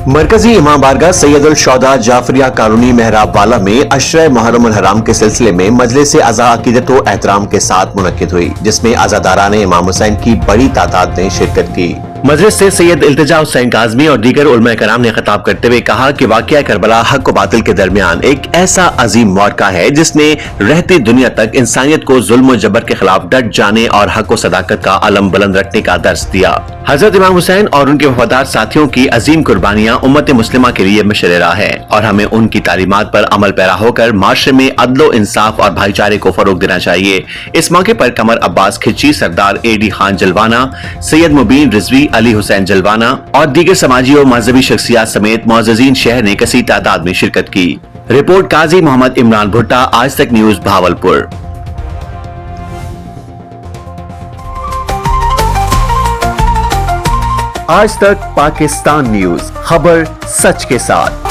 मरकजी इमाम बारगाह सैयदुल शौदा जाफरिया कानूनी महराब वाला में अशरे मुहर्रम उल हराम के सिलसिले में मजलिस अज़ा अकीदत व एहतराम के साथ मुनक्किद हुई, जिसमें अज़ादारान इमाम हुसैन की बड़ी तादाद ने शिरकत की। मजलिस से सैयद इल्तिजा हुसैन काज़मी और दीगर उलमा कराम ने खिताब करते हुए कहा कि वाक़या करबला हक व बातिल के दरमियान एक ऐसा अजीम मौक़ा है जिसने रहती दुनिया तक इंसानियत को जुल्म व जबर के खिलाफ डट जाने और हक व सदाकत का अलम बुलंद रखने का दर्स दिया। हजरत इमाम हुसैन और उनके वफादार साथियों की अजीम कुर्बानियां उम्मत मुस्लिमा के लिए मशरे राह है और हमें उनकी तालीमात पर अमल पैरा होकर माशरे में अदलो इंसाफ और भाईचारे को फरोग देना चाहिए। इस मौके पर कमर अब्बास खिची, सरदार एडी खान जलवाना, सैयद मुबीन रिजवी, अली हुसैन जलवाना और दीगर समाजी और मजहबी शख्सियात समेत मुअज़्ज़ज़ीन शहर ने कसी तादाद में शिरकत की। रिपोर्ट काजी मोहम्मद इमरान भुट्टा, आज तक न्यूज, भावलपुर। आज तक पाकिस्तान न्यूज, खबर सच के साथ।